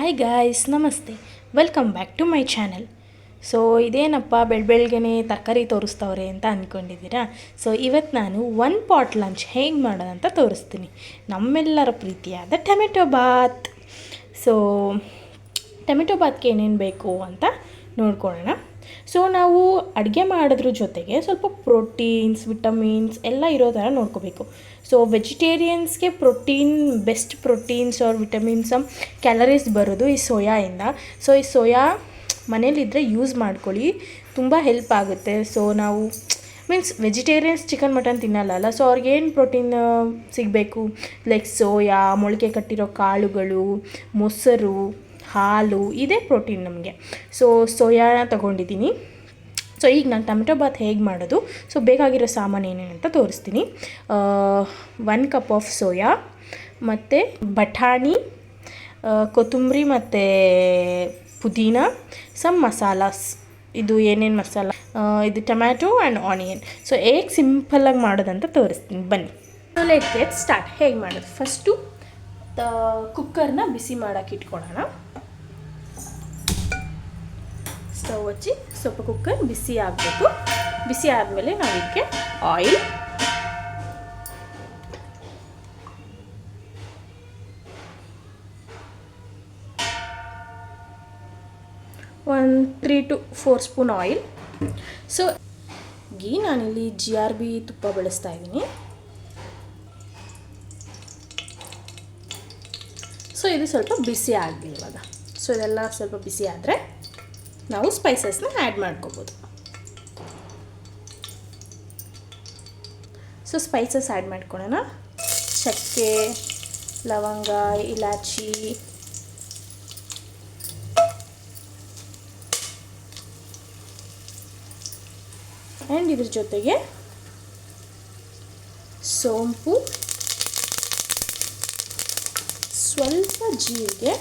Hi guys, ನಮಸ್ತೆ. Welcome back to my channel. So ಇದೇನಪ್ಪ ಬೆಳಗ್ಗೆನೇ ತರಕಾರಿ ತೋರಿಸ್ತವ್ರೆ ಅಂತ ಅಂದ್ಕೊಂಡಿದ್ದೀರಾ. ಸೊ ಇವತ್ತು ನಾನು ಒನ್ ಪಾಟ್ ಲಂಚ್ ಹೇಗೆ ಮಾಡೋದಂತ ತೋರಿಸ್ತೀನಿ. ನಮ್ಮೆಲ್ಲರ ಪ್ರೀತಿಯಾದ ಟೊಮೆಟೊ ಬಾತ್. ಸೊ ಟೊಮೆಟೊ ಬಾತ್ಗೆ ಏನೇನು ಬೇಕು ಅಂತ ನೋಡ್ಕೊಳ್ಳೋಣ. ಸೊ ನಾವು ಅಡುಗೆ ಮಾಡೋದ್ರ ಜೊತೆಗೆ ಸ್ವಲ್ಪ ಪ್ರೋಟೀನ್ಸ್, ವಿಟಮಿನ್ಸ್ ಎಲ್ಲ ಇರೋ ಥರ ನೋಡ್ಕೋಬೇಕು. ಸೊ ವೆಜಿಟೇರಿಯನ್ಸ್ಗೆ best proteins or vitamins, calories ಬರೋದು ಈ ಸೋಯಾಯಿಂದ. ಸೊ ಈ ಸೋಯಾ ಮನೇಲಿದ್ದರೆ ಯೂಸ್ ಮಾಡ್ಕೊಳ್ಳಿ, ತುಂಬ ಹೆಲ್ಪ್ ಆಗುತ್ತೆ. ಸೊ ನಾವು ವೆಜಿಟೇರಿಯನ್ಸ್ ಚಿಕನ್ ಮಟನ್ ತಿನ್ನಲ್ಲ, ಸೊ ಅವ್ರಿಗೇನು ಪ್ರೋಟೀನ್ ಸಿಗಬೇಕು, ಲೈಕ್ ಸೋಯಾ, ಮೊಳಕೆ ಕಟ್ಟಿರೋ ಕಾಳುಗಳು, ಮೊಸರು, ಹಾಲು, ಇದೇ ಪ್ರೋಟೀನ್ ನಮಗೆ. ಸೊ ಸೋಯಾನ ತೊಗೊಂಡಿದ್ದೀನಿ. ಸೊ ಈಗ ನಾನು ಟೊಮೆಟೊ ಬಾತ್ ಹೇಗೆ ಮಾಡೋದು, ಸೊ ಬೇಕಾಗಿರೋ ಸಾಮಾನು ಏನೇನಂತ ತೋರಿಸ್ತೀನಿ. 1 ಕಪ್ ಆಫ್ ಸೋಯಾ, ಮತ್ತು ಬಟಾಣಿ, ಕೊತ್ತಂಬರಿ ಮತ್ತು ಪುದೀನ, ಸಮ್ ಮಸಾಲಾಸ್. ಇದು ಏನೇನು ಮಸಾಲ, ಇದು ಟೊಮ್ಯಾಟೊ ಆ್ಯಂಡ್ ಆನಿಯನ್. ಸೊ ಹೇಗೆ ಸಿಂಪಲ್ಲಾಗಿ ಮಾಡೋದಂತ ತೋರಿಸ್ತೀನಿ, ಬನ್ನಿ. Let's get start. ಹೇಗೆ ಮಾಡೋದು, ಫಸ್ಟು ಕುಕ್ಕರ್ನ ಬಿಸಿ ಮಾಡೋಕ್ಕೆ ಇಟ್ಕೊಳ್ಳೋಣ. ಸ್ಟವ್ ಹಚ್ಚಿ ಸ್ವಲ್ಪ ಕುಕ್ಕರ್ ಬಿಸಿ ಆಗಬೇಕು. ಬಿಸಿ ಆದಮೇಲೆ ನಾವು ಇದಕ್ಕೆ ಆಯಿಲ್, ಒಂದು 3 to 4 ಸ್ಪೂನ್ ಆಯಿಲ್. ಸೊ ನಾನಿಲ್ಲಿ GRB ತುಪ್ಪ ಬಳಸ್ತಾ ಇದ್ದೀನಿ. ಸೊ ಇದು ಸ್ವಲ್ಪ ಬಿಸಿ ಆಗಲಿ ಇವಾಗ. ಸೊ ಇದೆಲ್ಲ ಸ್ವಲ್ಪ ಬಿಸಿ ಆದರೆ ನಾವು ಸ್ಪೈಸಸ್ನ ಆ್ಯಡ್ ಮಾಡ್ಕೋಬೋದು. ಸೊ ಸ್ಪೈಸಸ್ ಆ್ಯಡ್ ಮಾಡ್ಕೊಳ್ಳೋಣ. ಚಕ್ಕೆ, ಲವಂಗ, ಇಲಾಚಿ, ಆ್ಯಂಡ್ ಇದ್ರ ಜೊತೆಗೆ ಸೋಂಪು, ಸ್ವಲ್ಪ ಜೀರಿಗೆ,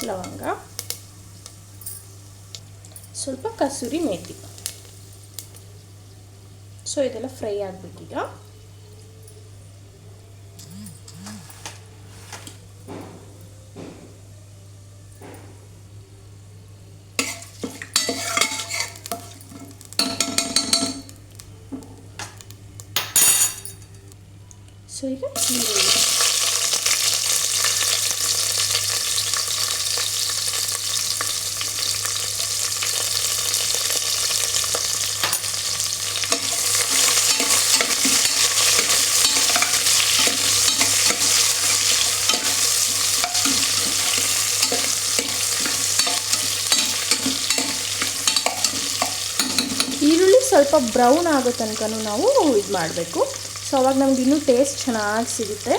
ಲವಂಗ, ಸ್ವಲ್ಪ ಕಸೂರಿ ಮೇಥಿ. ಸೊ ಇದೆಲ್ಲ ಫ್ರೈ ಆಗಬೇಕೀಗ. ಸೊ ಈಗ ಈರುಳ್ಳಿ, ಸ್ವಲ್ಪ ಬ್ರೌನ್ ಆಗೋ ತನಕ ನಾವು ಇದು ಮಾಡಬೇಕು. ಸೊ ಅವಾಗ ನಮ್ಗೆ ಇನ್ನೂ ಟೇಸ್ಟ್ ಚೆನ್ನಾಗಿ ಸಿಗುತ್ತೆ.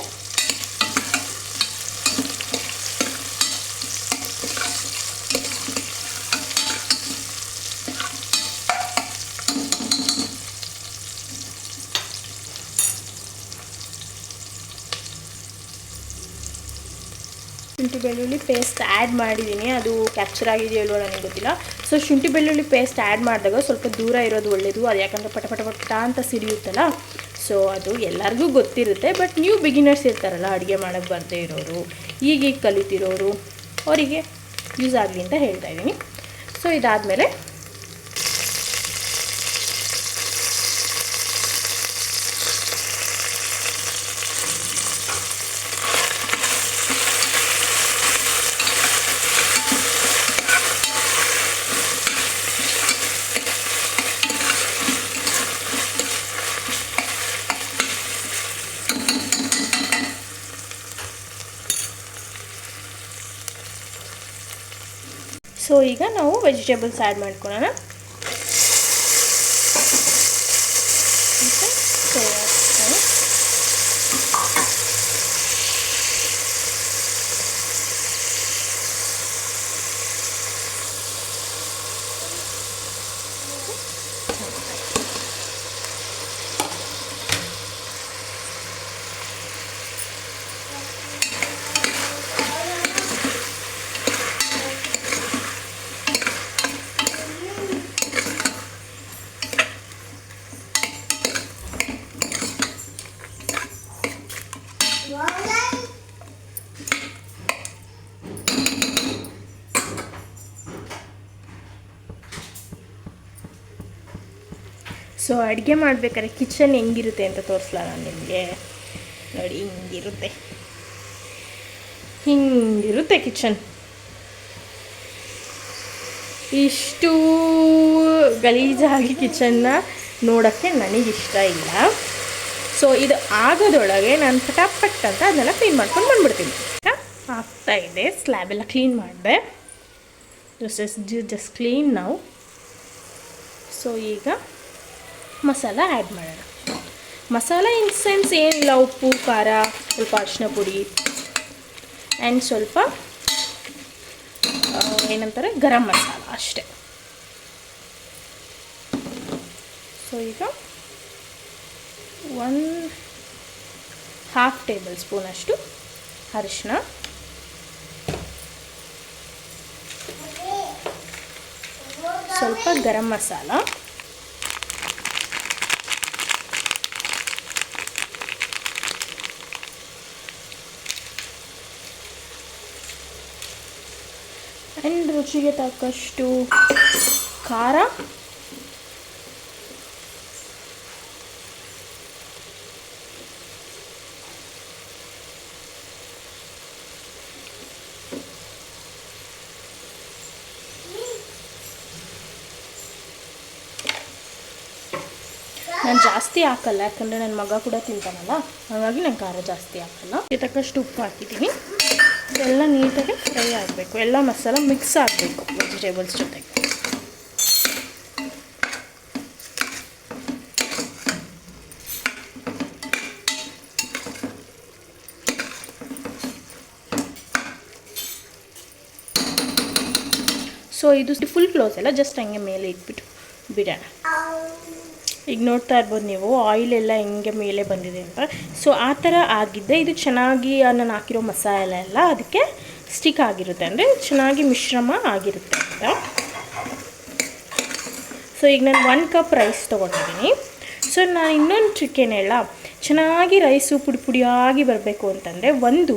ಶುಂಠಿ ಬೆಳ್ಳುಳ್ಳಿ ಪೇಸ್ಟ್ ಆ್ಯಡ್ ಮಾಡಿದ್ದೀನಿ, ಅದು ಕ್ಯಾಪ್ಚರ್ ಆಗಿದೆಯೋ ಇಲ್ವೋ ನನಗೆ ಗೊತ್ತಿಲ್ಲ. ಸೊ ಶುಂಠಿ ಬೆಳ್ಳುಳ್ಳಿ ಪೇಸ್ಟ್ ಆ್ಯಡ್ ಮಾಡಿದಾಗ ಸ್ವಲ್ಪ ದೂರ ಇರೋದು ಒಳ್ಳೆಯದು. ಅದು ಯಾಕಂದರೆ ಪಟ ಪಟ ಪಟ ಅಂತ ಸಿಡಿಯುತ್ತಲ್ಲ. ಸೊ ಅದು ಎಲ್ಲರಿಗೂ ಗೊತ್ತಿರುತ್ತೆ, ಬಟ್ ನ್ಯೂ ಬಿಗಿನರ್ಸ್ ಇರ್ತಾರಲ್ಲ, ಅಡುಗೆ ಮಾಡೋಕ್ಕೆ ಬರದೇ ಇರೋರು, ಈಗೀಗ ಕಲಿತಿರೋರು, ಅವರಿಗೆ ಯೂಸ್ ಆಗಲಿ ಅಂತ ಹೇಳ್ತಾ ಇದ್ದೀನಿ. ಸೊ ಇದಾದಮೇಲೆ ಈಗ ನಾವು ವೆಜಿಟೇಬಲ್ಸ್ ಆ್ಯಡ್ ಮಾಡ್ಕೊಳ್ಳೋಣ. ಸೊ ಅಡುಗೆ ಮಾಡಬೇಕಾದ್ರೆ ಕಿಚನ್ ಹೆಂಗಿರುತ್ತೆ ಅಂತ ತೋರಿಸ್ಲಾ ನಾನು ನಿಮಗೆ. ನೋಡಿ ಹಿಂಗಿರುತ್ತೆ ಕಿಚನ್. ಇಷ್ಟು ಗಲೀಜಾಗಿ ಕಿಚನ್ನ ನೋಡೋಕ್ಕೆ ನನಗಿಷ್ಟ ಇಲ್ಲ. ಸೊ ಇದು ಆಗೋದೊಳಗೆ ನಾನು ಪಟಾಪಟ್ ಅಂತ ಅದನ್ನೆಲ್ಲ ಕ್ಲೀನ್ ಮಾಡ್ಕೊಂಡು ಬಂದ್ಬಿಡ್ತೀನಿ. ಆಗ್ತಾಯಿದೆ, ಸ್ಲ್ಯಾಬೆಲ್ಲ ಕ್ಲೀನ್ ಮಾಡಿದೆ. ಜಸ್ಟ್ ಕ್ಲೀನ್ ನಾವು. ಸೊ ಈಗ ಮಸಾಲ ಆ್ಯಡ್ ಮಾಡೋಣ. ಮಸಾಲ ಇನ್ ಸೆನ್ಸ್ ಏನಿಲ್ಲ, ಉಪ್ಪು ಖಾರ, ಸ್ವಲ್ಪ ಅರಿಶಿನ ಪುಡಿ ಆ್ಯಂಡ್ ಸ್ವಲ್ಪ ಏನಂತಾರೆ ಗರಂ ಮಸಾಲ ಅಷ್ಟೆ. ಸೊ ಈಗ 1/2 ಟೇಬಲ್ ಸ್ಪೂನ್ ಅಷ್ಟು ಅರಿಶಿನ, ಸ್ವಲ್ಪ ಗರಂ ಮಸಾಲ, ಆ್ಯಂಡ್ ರುಚಿಗೆ ತಕ್ಕಷ್ಟು ಖಾರ, ನಾನು ಜಾಸ್ತಿ ಹಾಕಲ್ಲ, ಯಾಕಂದರೆ ನನ್ನ ಮಗ ಕೂಡ ತಿಂತಾನಲ್ಲ, ಹಾಗಾಗಿ ನಾನು ಖಾರ ಜಾಸ್ತಿ ಹಾಕಲ್ಲ. ಇದಕ್ಕೆ ತಕ್ಕಷ್ಟು ಉಪ್ಪು ಹಾಕಿದ್ದೀನಿ. ಇದೆಲ್ಲ ನೀಟಾಗಿ ಫ್ರೈ ಆಗಬೇಕು, ಎಲ್ಲ ಮಸಾಲ ಮಿಕ್ಸ್ ಆಗಬೇಕು ವೆಜಿಟೇಬಲ್ಸ್ ಜೊತೆಗೆ. ಸೊ ಇದು ಫುಲ್ ಕ್ಲೋಸ್ ಅಲ್ಲ, ಜಸ್ಟ್ ಹಂಗೆ ಮೇಲೆ ಇಟ್ಬಿಟ್ಟು ಬಿಡೋಣ. ಈಗ ನೋಡ್ತಾ ಇರ್ಬೋದು ನೀವು ಆಯಿಲೆಲ್ಲ ಹೆಂಗೆ ಮೇಲೆ ಬಂದಿದೆ ಅಂತ. ಸೊ ಆ ಥರ ಆಗಿದ್ದರೆ ಇದು ಚೆನ್ನಾಗಿ ನಾನು ಹಾಕಿರೋ ಮಸಾಲೆ ಎಲ್ಲ ಅದಕ್ಕೆ ಸ್ಟಿಕ್ ಆಗಿರುತ್ತೆ, ಅಂದರೆ ಚೆನ್ನಾಗಿ ಮಿಶ್ರಮ ಆಗಿರುತ್ತೆ ಅಂತ. ಸೊ ಈಗ ನಾನು 1 ಕಪ್ ರೈಸ್ ತೊಗೊಂಡಿದ್ದೀನಿ. ಸೊ ನಾನು ಇನ್ನೊಂದು ಟ್ರಿಕ್ ಏನು ಹೇಳ, ಚೆನ್ನಾಗಿ ರೈಸು ಪುಡಿ ಪುಡಿಯಾಗಿ ಬರಬೇಕು ಅಂತಂದರೆ ಒಂದು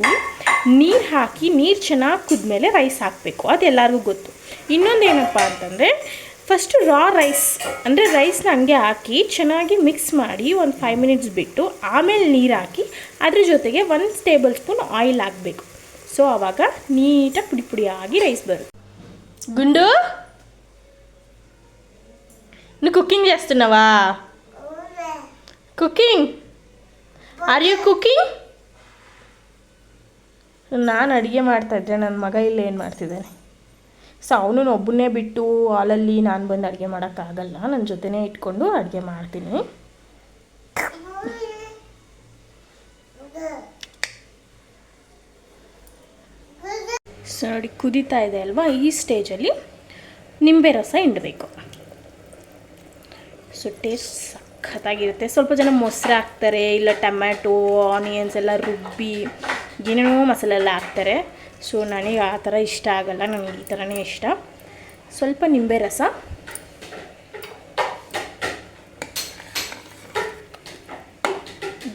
ನೀರು ಹಾಕಿ, ನೀರು ಚೆನ್ನಾಗಿ ಕುದ್ಮೇಲೆ ರೈಸ್ ಹಾಕಬೇಕು, ಅದು ಎಲ್ಲರಿಗೂ ಗೊತ್ತು. ಇನ್ನೊಂದು ಏನಪ್ಪ ಅಂತಂದರೆ ಫಸ್ಟು ರಾ ರೈಸ್ ಅಂದರೆ ರೈಸ್ನ ಹಂಗೆ ಹಾಕಿ ಚೆನ್ನಾಗಿ ಮಿಕ್ಸ್ ಮಾಡಿ ಒಂದು 5 ಮಿನಿಟ್ಸ್ ಬಿಟ್ಟು ಆಮೇಲೆ ನೀರು ಹಾಕಿ ಅದ್ರ ಜೊತೆಗೆ 1 ಟೇಬಲ್ ಸ್ಪೂನ್ ಆಯಿಲ್ ಹಾಕಬೇಕು. ಸೊ ಆವಾಗ ನೀಟಾಗಿ ಪುಡಿ ಪುಡಿಯಾಗಿ ರೈಸ್ ಬರುತ್ತೆ. ಗುಂಡು నువ్వు కుకింగ్ చేస్తున్నావా? Cooking, are you cooking? ನಾನು ಅಡುಗೆ ಮಾಡ್ತಾಯಿದ್ದೆ, ನನ್ನ ಮಗ ಇಲ್ಲಿ ಏನು ಮಾಡ್ತಿದ್ದಾನೆ. ಸೊ ಅವನು ಒಬ್ಬನೇ ಬಿಟ್ಟು ಹಾಲಲ್ಲಿ ನಾನು ಬಂದು ಅಡುಗೆ ಮಾಡೋಕ್ಕಾಗಲ್ಲ, ನನ್ನ ಜೊತೆನೇ ಇಟ್ಕೊಂಡು ಅಡುಗೆ ಮಾಡ್ತೀನಿ. ಸೊ ನೋಡಿ ಕುದೀತಾ ಇದೆ ಅಲ್ವಾ, ಈ ಸ್ಟೇಜಲ್ಲಿ ನಿಂಬೆ ರಸ ಹಿಂಡಬೇಕು. So taste ಸಖತ್ತಾಗಿರುತ್ತೆ. ಸ್ವಲ್ಪ ಜನ ಮೊಸರು ಹಾಕ್ತಾರೆ, ಇಲ್ಲ ಟೊಮ್ಯಾಟೊ ಆನಿಯನ್ಸ್ ಎಲ್ಲ ರುಬ್ಬಿ ಏನೇನೋ ಮಸಾಲೆ ಎಲ್ಲ ಹಾಕ್ತಾರೆ. ಸೊ ನನಗೆ ಆ ಥರ ಇಷ್ಟ ಆಗಲ್ಲ, ನನಗೆ ಈ ಥರನೇ ಇಷ್ಟ. ಸ್ವಲ್ಪ ನಿಂಬೆ ರಸ,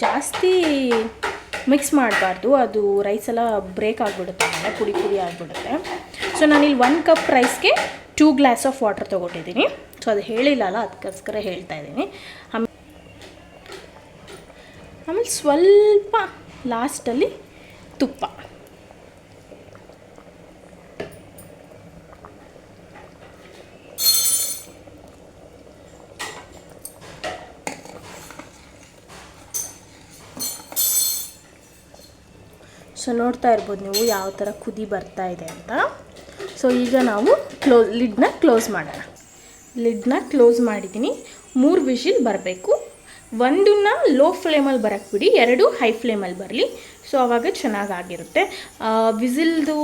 ಜಾಸ್ತಿ ಮಿಕ್ಸ್ ಮಾಡಬಾರ್ದು, ಅದು ರೈಸ್ ಎಲ್ಲ ಬ್ರೇಕ್ ಆಗಿಬಿಡುತ್ತೆ, ಆಮೇಲೆ ಪುಡಿ ಪುಡಿ ಆಗಿಬಿಡುತ್ತೆ. ಸೊ ನಾನಿಲ್ಲಿ 1 ಕಪ್ ರೈಸ್ಗೆ 2 ಗ್ಲಾಸ್ ಆಫ್ ವಾಟರ್ ತೊಗೊಟ್ಟಿದ್ದೀನಿ. ಸೊ ಅದು ಹೇಳಿಲ್ಲಲ್ಲ, ಅದಕ್ಕೋಸ್ಕರ ಹೇಳ್ತಾ ಇದ್ದೀನಿ. ಆಮೇಲೆ ಸ್ವಲ್ಪ ಲಾಸ್ಟಲ್ಲಿ ತುಪ್ಪ. ಸೊ ನೋಡ್ತಾ ಇರ್ಬೋದು ನೀವು ಯಾವ ಥರ ಕುದಿ ಬರ್ತಾ ಇದೆ ಅಂತ. ಸೊ ಈಗ ನಾವು ಲಿಡ್ನ ಕ್ಲೋಸ್ ಮಾಡೋಣ. ಲಿಡ್ನ ಕ್ಲೋಸ್ ಮಾಡಿದ್ದೀನಿ. 3 ವಿಷಿಲ್ ಬರಬೇಕು. ಒಂದನ್ನ ಲೋ ಫ್ಲೇಮಲ್ಲಿ ಬರೋಕ್ಕೆ ಬಿಡಿ, 2 ಹೈ ಫ್ಲೇಮಲ್ಲಿ ಬರಲಿ. ಸೊ ಆವಾಗ ಚೆನ್ನಾಗಿರುತ್ತೆ. ವಿಸಿಲ್ದು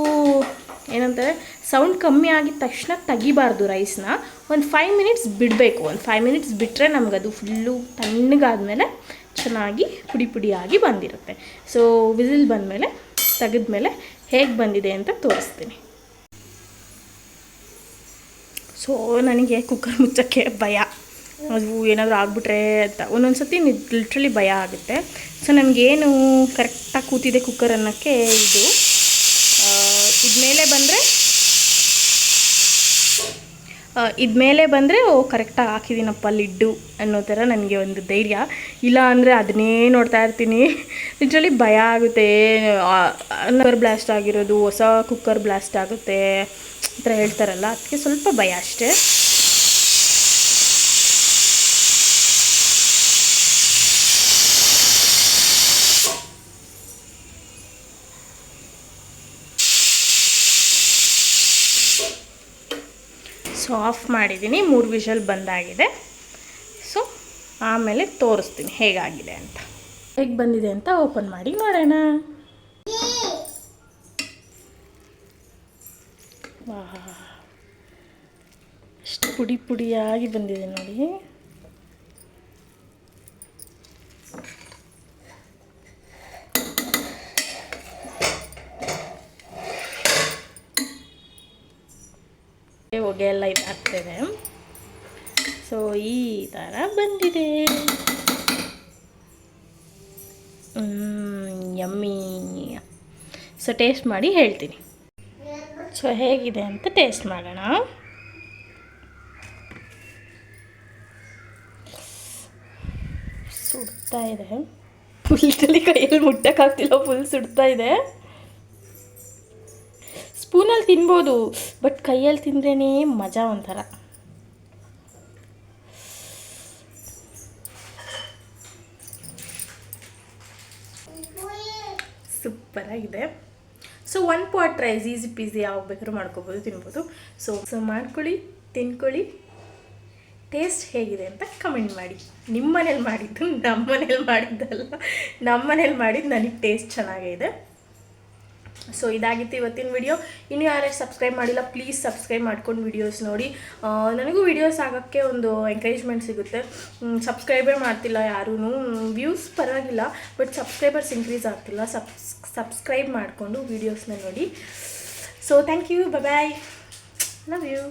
ಏನಂತಾರೆ, ಸೌಂಡ್ ಕಮ್ಮಿ ಆಗಿದ ತಕ್ಷಣ ತೆಗಿಬಾರ್ದು ರೈಸ್ನ. ಒಂದು 5 ಮಿನಿಟ್ಸ್ ಬಿಡಬೇಕು. ಒಂದು 5 ಮಿನಿಟ್ಸ್ ಬಿಟ್ಟರೆ ನಮಗದು ಫುಲ್ಲು ತಣ್ಣಗಾದ್ಮೇಲೆ ಚೆನ್ನಾಗಿ ಪುಡಿ ಪುಡಿಯಾಗಿ ಬಂದಿರುತ್ತೆ. ಸೊ ವಿಸಿಲ್ ಬಂದಮೇಲೆ ತೆಗೆದ್ಮೇಲೆ ಹೇಗೆ ಬಂದಿದೆ ಅಂತ ತೋರಿಸ್ತೀನಿ. ಸೊ ನನಗೆ ಕುಕ್ಕರ್ ಮುಚ್ಚೋಕ್ಕೆ ಭಯ, ಅದು ಏನಾದರೂ ಆಗಿಬಿಟ್ರೆ ಅಂತ ಒಂದೊಂದು ಸತಿ ಲಿಟ್ರಲಿ ಭಯ ಆಗುತ್ತೆ. ಸೊ ನನಗೇನು ಕರೆಕ್ಟಾಗಿ ಕೂತಿದೆ ಕುಕ್ಕರ್ ಅನ್ನೋಕ್ಕೆ ಇದು ಇದ್ಮೇಲೆ ಬಂದರೆ ಓ ಕರೆಕ್ಟಾಗಿ ಹಾಕಿದ್ದೀನಪ್ಪ ಲಿಡ್ಡು ಅನ್ನೋ ಥರ ನನಗೆ ಒಂದು ಧೈರ್ಯ. ಇಲ್ಲ ಅಂದರೆ ಅದನ್ನೇ ನೋಡ್ತಾ ಇರ್ತೀನಿ. ಲಿಟ್ರಲಿ ಭಯ ಆಗುತ್ತೆ. ಕುಕ್ಕರ್ ಬ್ಲಾಸ್ಟ್ ಆಗಿರೋದು, ಹೊಸ ಕುಕ್ಕರ್ ಬ್ಲಾಸ್ಟ್ ಆಗುತ್ತೆ ಆ ಥರ ಹೇಳ್ತಾರಲ್ಲ, ಅದಕ್ಕೆ ಸ್ವಲ್ಪ ಭಯ ಅಷ್ಟೇ. ಸೊ ಆಫ್ ಮಾಡಿದ್ದೀನಿ, 3 ವಿಷಲ್ ಬಂದಾಗಿದೆ. ಸೊ ಆಮೇಲೆ ತೋರಿಸ್ತೀನಿ ಹೇಗಾಗಿದೆ ಅಂತ. ಹೇಗೆ ಬಂದಿದೆ ಅಂತ ಓಪನ್ ಮಾಡಿ ನೋಡೋಣ. ವಾಹ್, ಎಷ್ಟು ಪುಡಿ ಪುಡಿಯಾಗಿ ಬಂದಿದೆ ನೋಡಿ. ಹೊಗೆ ಎಲ್ಲ ಇದಾಗ್ತದೆ. ಸೊ ಈ ಥರ ಬಂದಿದೆ. ಯಮ್ಮಿ. ಸೊ ಟೇಸ್ಟ್ ಮಾಡಿ ಹೇಳ್ತೀನಿ. ಸೊ ಹೇಗಿದೆ ಅಂತ ಟೇಸ್ಟ್ ಮಾಡೋಣ. ಸುಡ್ತಾ ಇದೆ, ಫುಲ್ ಕೈಯಲ್ಲಿ ಮುಟ್ಟಕ್ಕಾಗ್ತಿಲ್ಲ, ಫುಲ್ ಸುಡ್ತಾ ಇದೆ. ಸ್ಪೂನಲ್ಲಿ ತಿನ್ಬೋದು, ಬಟ್ ಕೈಯಲ್ಲಿ ತಿಂದ್ರೇ ಮಜಾ ಒಂಥರ. ಸೂಪರಾಗಿದೆ. So 1 pot rice easy peasy ಯಾವಾಗ ಬೇಕಾದ್ರೂ ಮಾಡ್ಕೋಬೋದು, ತಿನ್ಬೋದು. ಸೊ ಮಾಡ್ಕೊಳ್ಳಿ, ತಿನ್ಕೊಳ್ಳಿ, ಟೇಸ್ಟ್ ಹೇಗಿದೆ ಅಂತ ಕಮೆಂಟ್ ಮಾಡಿ. ನಿಮ್ಮ ಮನೇಲಿ ಮಾಡಿದ್ದು ನಮ್ಮ ಮನೇಲಿ ಮಾಡಿದ್ದಲ್ಲ, ನಮ್ಮ ಮನೇಲಿ ಮಾಡಿದ್ದು ನನಗೆ ಟೇಸ್ಟ್ ಚೆನ್ನಾಗಿದೆ. ಸೊ ಇದಾಗಿತ್ತು ಇವತ್ತಿನ ವಿಡಿಯೋ. ಇನ್ನೂ ಯಾರ್ಯಾರು ಸಬ್ಸ್ಕ್ರೈಬ್ ಮಾಡಿಲ್ಲ ಪ್ಲೀಸ್ ಸಬ್ಸ್ಕ್ರೈಬ್ ಮಾಡ್ಕೊಂಡು ವಿಡಿಯೋಸ್ ನೋಡಿ. ನನಗೂ ವಿಡಿಯೋಸ್ ಆಗೋಕ್ಕೆ ಒಂದು ಎಂಕರೇಜ್ಮೆಂಟ್ ಸಿಗುತ್ತೆ. ಸಬ್ಸ್ಕ್ರೈಬೇ ಮಾಡ್ತಿಲ್ಲ ಯಾರೂ. ವ್ಯೂಸ್ ಪರವಾಗಿಲ್ಲ, ಬಟ್ ಸಬ್ಸ್ಕ್ರೈಬರ್ಸ್ ಇನ್ಕ್ರೀಸ್ ಆಗ್ತಿಲ್ಲ. ಸಬ್ಸ್ಕ್ರೈಬ್ ಮಾಡಿಕೊಂಡು ವೀಡಿಯೋಸ್ನ ನೋಡಿ. So thank you, bye, love you.